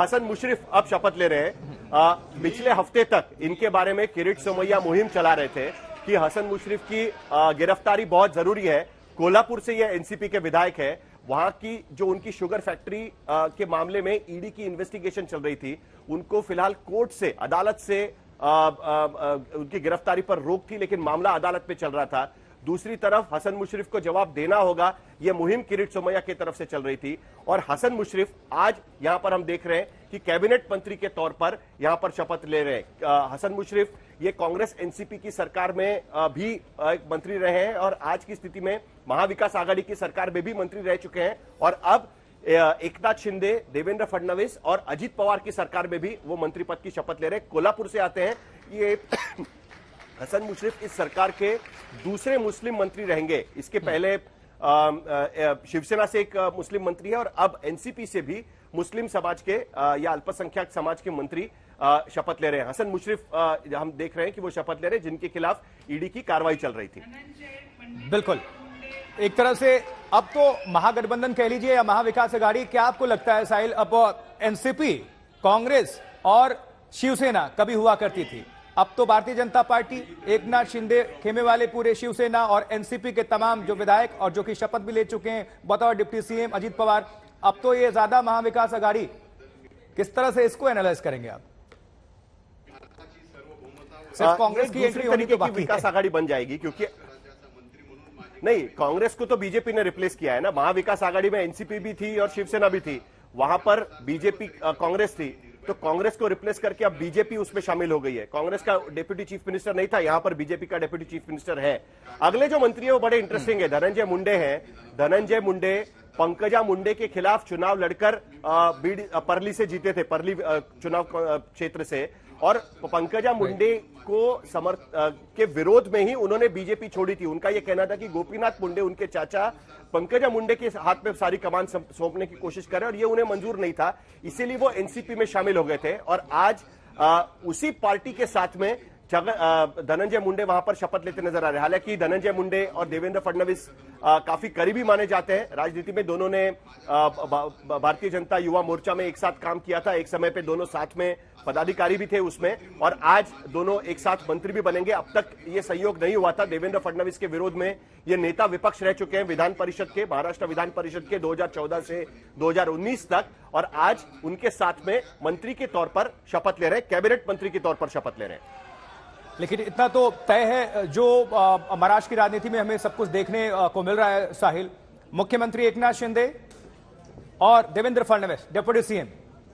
हसन मुशर्रफ अब शपथ ले रहे हैं। पिछले हफ्ते तक इनके बारे में किरीट सोमैया मुहिम चला रहे थे कि हसन मुशर्रफ की गिरफ्तारी बहुत जरूरी है। कोल्हापुर से ये एनसीपी के विधायक है, वहां की जो उनकी शुगर फैक्ट्री के मामले में ईडी की इन्वेस्टिगेशन चल रही थी, उनको फिलहाल कोर्ट से, अदालत से उनकी गिरफ्तारी पर रोक थी, लेकिन मामला अदालत में चल रहा था। दूसरी तरफ हसन मुशर्रफ को जवाब देना होगा, यह मुहिम किरीट सोमैया की तरफ से चल रही थी। और हसन मुशर्रफ आज यहां पर हम देख रहे हैं कि कैबिनेट मंत्री के तौर पर यहां पर शपथ ले रहे हैं। हसन मुशर्रफ ये कांग्रेस एनसीपी की सरकार में भी एक मंत्री रहे हैं और आज की स्थिति में महाविकास आघाड़ी की सरकार में भी मंत्री रह चुके हैं। और अब एकनाथ शिंदे, देवेंद्र फडणवीस और अजित पवार की सरकार में भी वो मंत्री पद की शपथ ले रहे हैं। कोल्हापुर से आते हैं। ये हसन मुशर्रफ इस सरकार के दूसरे मुस्लिम मंत्री रहेंगे। इसके पहले शिवसेना से एक मुस्लिम मंत्री है और अब एनसीपी से भी मुस्लिम समाज के या अल्पसंख्यक समाज के मंत्री शपथ ले रहे हैं। हसन मुशर्रफ हम देख रहे हैं कि वो शपथ ले रहे हैं जिनके खिलाफ ईडी की कार्रवाई चल रही थी। बिल्कुल, एक तरह से अब तो महागठबंधन कह लीजिए या महाविकास आघाड़ी, क्या आपको लगता है साहिल, अब एनसीपी, कांग्रेस और शिवसेना कभी हुआ करती थी, अब तो भारतीय जनता पार्टी, एकनाथ शिंदे खेमे वाले पूरे शिवसेना और एनसीपी के तमाम जो विधायक और जो कि शपथ भी ले चुके हैं बतौर डिप्टी सीएम अजित पवार, अब तो ये ज्यादा महाविकास आघाड़ी, किस तरह से इसको एनालाइज करेंगे आप? सिर्फ कांग्रेस की एंट्री होनी तो बाकी विकास आघाड़ी बन जाएगी, क्योंकि नहीं, कांग्रेस को तो बीजेपी ने रिप्लेस किया है ना। महाविकास आघाड़ी में एनसीपी भी थी और शिवसेना भी थी, वहां पर बीजेपी कांग्रेस थी, तो कांग्रेस को रिप्लेस करके अब बीजेपी उसमें शामिल हो गई है। कांग्रेस का डिप्टी चीफ मिनिस्टर नहीं था, यहां पर बीजेपी का डिप्टी चीफ मिनिस्टर है। अगले जो मंत्री है वो बड़े इंटरेस्टिंग है, धनंजय मुंडे हैं। धनंजय मुंडे पंकजा मुंडे के खिलाफ चुनाव लड़कर परली से जीते थे, परली चुनाव क्षेत्र से, और पंकजा मुंडे को के विरोध में ही उन्होंने बीजेपी छोड़ी थी। उनका यह कहना था कि गोपीनाथ मुंडे, उनके चाचा, पंकजा मुंडे के हाथ में सारी कमान सौंपने की कोशिश कर रहे हैं और ये उन्हें मंजूर नहीं था, इसीलिए वो एनसीपी में शामिल हो गए थे। और आज उसी पार्टी के साथ में धनंजय मुंडे वहां पर शपथ लेते नजर आ रहे हैं। हालांकि धनंजय मुंडे और देवेंद्र फडणवीस काफी करीबी माने जाते हैं राजनीति में। दोनों ने भारतीय जनता युवा मोर्चा में एक साथ काम किया था, एक समय पे दोनों साथ में पदाधिकारी भी थे उसमें, और आज दोनों एक साथ मंत्री भी बनेंगे। अब तक ये सहयोग नहीं हुआ था। देवेंद्र फडणवीस के विरोध में ये नेता विपक्ष रह चुके हैं विधान परिषद के, महाराष्ट्र विधान परिषद के 2014 से 2019 तक, और आज उनके साथ में मंत्री के तौर पर शपथ ले रहे हैं, कैबिनेट मंत्री के तौर पर शपथ ले रहे हैं। लेकिन इतना तो तय है, जो महाराष्ट्र की राजनीति में हमें सब कुछ देखने को मिल रहा है साहिल, मुख्यमंत्री एकनाथ शिंदे और देवेंद्र फडणवीस डिप्टी सीएम,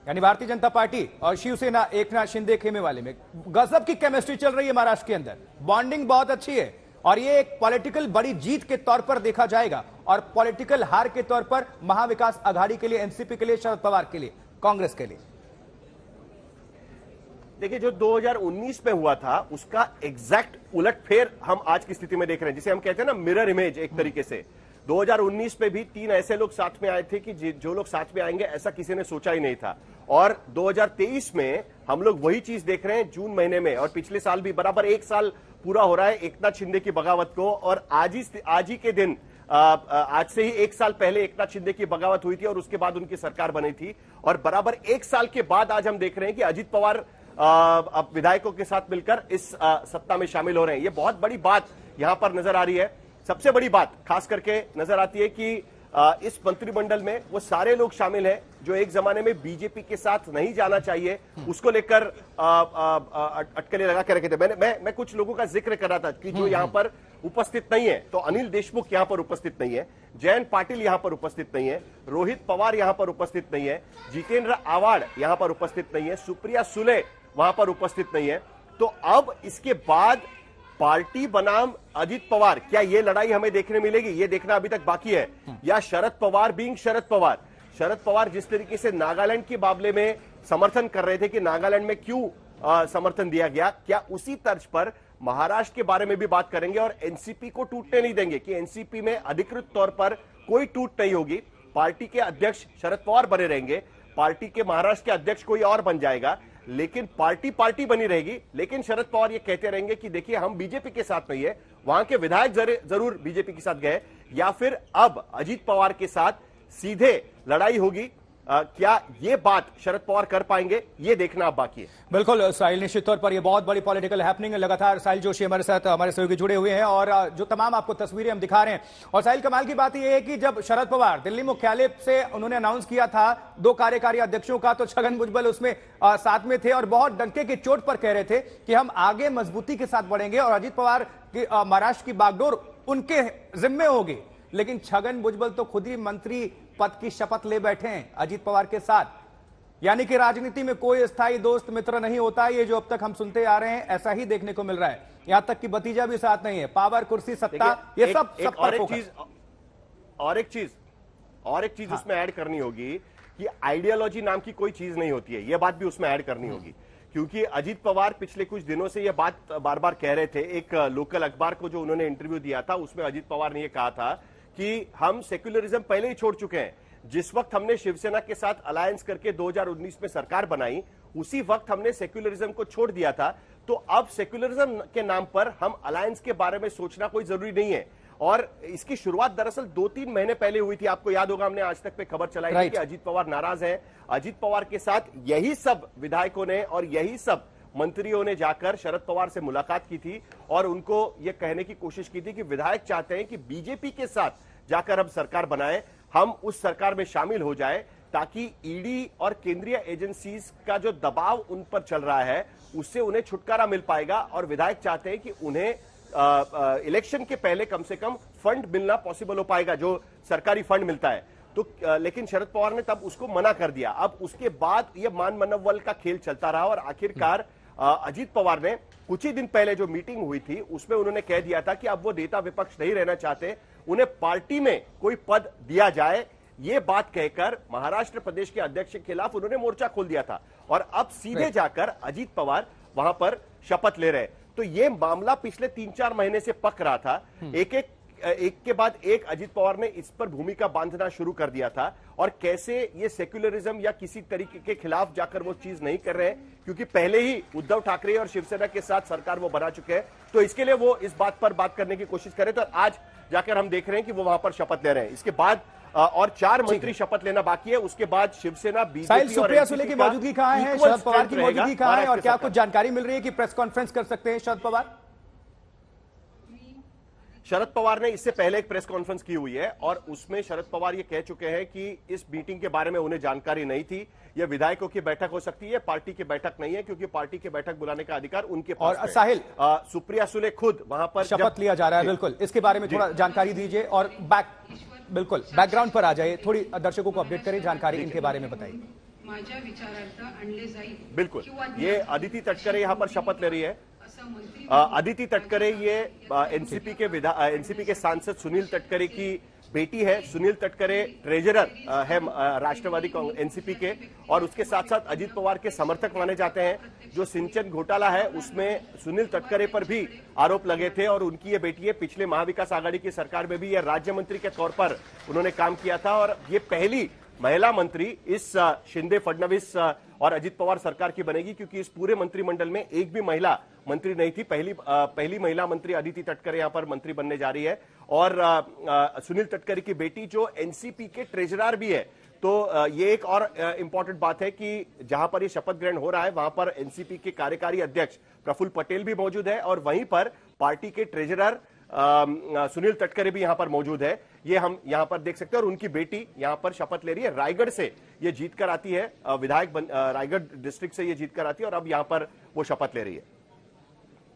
यानी भारतीय जनता पार्टी और शिवसेना एकनाथ शिंदे खेमे वाले में गजब की केमिस्ट्री चल रही है महाराष्ट्र के अंदर, बॉन्डिंग बहुत अच्छी है, और ये एक पॉलिटिकल बड़ी जीत के तौर पर देखा जाएगा और पॉलिटिकल हार के तौर पर महाविकास आघाड़ी के लिए, एनसीपी के लिए, शरद पवार के लिए, कांग्रेस के लिए। देखिए, जो 2019 में हुआ था उसका एग्जैक्ट उलटफेर हम आज की स्थिति में देख रहे हैं, जिसे हम कहते हैं ना मिरर इमेज। एक तरीके से 2019 में भी 3 ऐसे लोग साथ में आए थे कि जो लोग साथ में आएंगे ऐसा किसी ने सोचा ही नहीं था, और 2023 में हम लोग वही चीज देख रहे हैं जून महीने में। और पिछले साल भी बराबर एक साल पूरा हो रहा है एकनाथ शिंदे की बगावत को, और आज ही के दिन आज से ही एक साल पहले एकनाथ शिंदे की बगावत हुई थी और उसके बाद उनकी सरकार बनी थी, और बराबर एक साल के बाद आज हम देख रहे हैं कि अजित पवार अब विधायकों के साथ मिलकर इस सत्ता में शामिल हो रहे हैं। ये बहुत बड़ी बात यहां पर नजर आ रही है। सबसे बड़ी बात खास करके नजर आती है कि इस मंत्रिमंडल में वो सारे लोग शामिल हैं जो एक जमाने में बीजेपी के साथ नहीं जाना चाहिए, उसको लेकर अटकलें लगा के रखे थे। मैं कुछ लोगों का जिक्र कर रहा था कि जो यहां पर उपस्थित नहीं है, तो अनिल देशमुख यहां पर उपस्थित नहीं है, जयंत पाटिल यहां पर उपस्थित नहीं है, रोहित पवार यहां पर उपस्थित नहीं है, जितेंद्र आवाड़ यहां पर उपस्थित नहीं है, सुप्रिया सुले वहां पर उपस्थित नहीं है। तो अब इसके बाद पार्टी बनाम अजित पवार, क्या यह लड़ाई हमें देखने मिलेगी? यह देखना अभी तक बाकी है। या शरद पवार बीइंग शरद पवार जिस तरीके से नागालैंड के मामले में समर्थन कर रहे थे कि नागालैंड में क्यों समर्थन दिया गया, क्या उसी तर्ज पर महाराष्ट्र के बारे में भी बात करेंगे और एनसीपी को टूटने नहीं देंगे कि एनसीपी में अधिकृत तौर पर कोई टूट नहीं होगी। पार्टी के अध्यक्ष शरद पवार बने रहेंगे, पार्टी के महाराष्ट्र के अध्यक्ष कोई और बन जाएगा, लेकिन पार्टी बनी रहेगी। लेकिन शरद पवार ये कहते रहेंगे कि देखिए हम बीजेपी के साथ नहीं है, वहां के विधायक जरूर बीजेपी के साथ गए, या फिर अब अजित पवार के साथ सीधे लड़ाई होगी क्या ये बात शरद पवार कर पाएंगे, ये देखना अब बाकी है। बिल्कुल साहिल, निश्चित तौर पर यह बहुत बड़ी पॉलिटिकल हैपनिंग है। लगातार साहिल जोशी हमारे साथ, हमारे सहयोगी जुड़े हुए हैं और जो तमाम आपको तस्वीरें हम दिखा रहे हैं। और साहिल, कमाल की बात यह है कि जब शरद पवार दिल्ली मुख्यालय से उन्होंने अनाउंस किया था 2 कार्यकारी अध्यक्षों का, तो छगन भुजबल उसमें साथ में थे और बहुत डंके की चोट पर कह रहे थे कि हम आगे मजबूती के साथ बढ़ेंगे और अजीत पवार की महाराष्ट्र की बागडोर उनके जिम्मे होगी। लेकिन छगन भुजबल तो खुद ही मंत्री पद की शपथ ले बैठे हैं अजीत पवार के साथ। यानी कि राजनीति में कोई स्थायी दोस्त मित्र नहीं होता, ये जो अब तक हम सुनते आ रहे हैं ऐसा ही देखने को मिल रहा है। यहां तक कि भतीजा भी साथ नहीं है, पावर, कुर्सी, सत्ता, ये सब और एक चीज उसमें ऐड करनी होगी कि आइडियोलॉजी नाम की कोई चीज नहीं होती है, यह बात भी उसमें ऐड करनी होगी। क्योंकि अजीत पवार पिछले कुछ दिनों से यह बात बार बार कह रहे थे। एक लोकल अखबार को जो उन्होंने इंटरव्यू दिया था उसमें अजीत पवार ने यह कहा था कि हम सेक्युलरिज्म पहले ही छोड़ चुके हैं। जिस वक्त हमने शिवसेना के साथ अलायंस करके 2019 में सरकार बनाई, उसी वक्त हमने सेक्युलरिज्म को छोड़ दिया था। तो अब सेक्युलरिज्म के नाम पर हम अलायंस के बारे में सोचना कोई जरूरी नहीं है। और इसकी शुरुआत दरअसल 2-3 महीने पहले हुई थी। आपको याद होगा, हमने आज तक पे खबर चलाई थी कि अजीत पवार नाराज है। अजीत पवार के साथ यही सब विधायकों ने और यही सब मंत्रियों ने जाकर शरद पवार से मुलाकात की थी और उनको यह कहने की कोशिश की थी कि विधायक चाहते हैं कि बीजेपी के साथ जाकर हम सरकार बनाएं, हम उस सरकार में शामिल हो जाएं, ताकि ईडी और केंद्रीय एजेंसीज का जो दबाव उन पर चल रहा है उससे उन्हें छुटकारा मिल पाएगा। और विधायक चाहते हैं कि उन्हें इलेक्शन के पहले कम से कम फंड मिलना पॉसिबल हो पाएगा, जो सरकारी फंड मिलता है। तो लेकिन शरद पवार ने तब उसको मना कर दिया। अब उसके बाद यह मान मनोबल का खेल चलता रहा और आखिरकार अजीत पवार ने कुछ ही दिन पहले जो मीटिंग हुई थी उसमें उन्होंने कह दिया था कि अब वो नेता विपक्ष नहीं रहना चाहते, उन्हें पार्टी में कोई पद दिया जाए। ये बात कहकर महाराष्ट्र प्रदेश के अध्यक्ष के खिलाफ उन्होंने मोर्चा खोल दिया था और अब सीधे जाकर अजीत पवार वहां पर शपथ ले रहे। तो ये मामला पिछले 3-4 महीने से पक रहा था। एक के बाद एक अजीत पवार ने इस पर भूमिका बांधना शुरू कर दिया था। और कैसे ये सेक्युलरिज्म या किसी तरीके के खिलाफ जाकर वो चीज नहीं कर रहे हैं, क्योंकि पहले ही उद्धव ठाकरे और शिवसेना के साथ सरकार वो बना चुके हैं। तो इसके लिए वो इस बात पर बात करने की कोशिश करें। तो आज जाकर हम देख रहे हैं कि वो वहां पर शपथ ले रहे हैं। इसके बाद और 4 मंत्री शपथ लेना बाकी है। उसके बाद शिवसेना, बीजेपी, सुप्रिया सुले की मौजूदगी कहां है, शरद पवार की मौजूदगी कहां है और क्या कुछ जानकारी मिल रही है कि प्रेस कॉन्फ्रेंस कर सकते हैं शरद पवार? शरद पवार ने इससे पहले एक प्रेस कॉन्फ्रेंस की हुई है और उसमें शरद पवार ये कह चुके हैं कि इस मीटिंग के बारे में उन्हें जानकारी नहीं थी। यह विधायकों की बैठक हो सकती है, पार्टी की बैठक नहीं है, क्योंकि पार्टी की बैठक बुलाने का अधिकार उनके पास और साहिल, सुप्रिया सुले खुद वहां पर शपथ लिया जा रहा है। बिल्कुल, इसके बारे में थोड़ा जानकारी दीजिए और बिल्कुल बैकग्राउंड पर आ जाइए, थोड़ी दर्शकों को अपडेट करें, जानकारी इनके बारे में बताइए। बिल्कुल, ये अदिति तटकरे यहां पर शपथ ले रही है। अदिति तटकरे ये एनसीपी के सांसद सुनील तटकरे की बेटी है। सुनील तटकरे ट्रेजरर है राष्ट्रवादी एनसीपी के और उसके साथ साथ अजीत पवार के समर्थक माने जाते हैं। जो सिंचन घोटाला है उसमें सुनील तटकरे पर भी आरोप लगे थे और उनकी ये बेटी है। पिछले महाविकास आघाड़ी की सरकार में भी ये राज्य मंत्री के तौर पर उन्होंने काम किया था और ये पहली महिला मंत्री इस शिंदे, फडणवीस और अजीत पवार सरकार की बनेगी, क्योंकि इस पूरे मंत्रिमंडल में एक भी महिला मंत्री नहीं थी। पहली महिला मंत्री अदिति तटकरे यहां पर मंत्री बनने जा रही है। और सुनील तटकरे की बेटी जो एनसीपी के ट्रेजरर भी है। तो ये एक और इंपॉर्टेंट बात है कि जहां पर ये शपथ ग्रहण हो रहा है वहां पर एनसीपी के कार्यकारी अध्यक्ष प्रफुल्ल पटेल भी मौजूद है और वहीं पर पार्टी के ट्रेजरर सुनील तटकरे भी यहां पर मौजूद है। ये हम यहां पर देख सकते हैं और उनकी बेटी यहां पर शपथ ले रही है। रायगढ़ से ये जीत कर आती है, विधायक रायगढ़ डिस्ट्रिक्ट से ये जीत कर आती है और अब यहां पर वो शपथ ले रही है।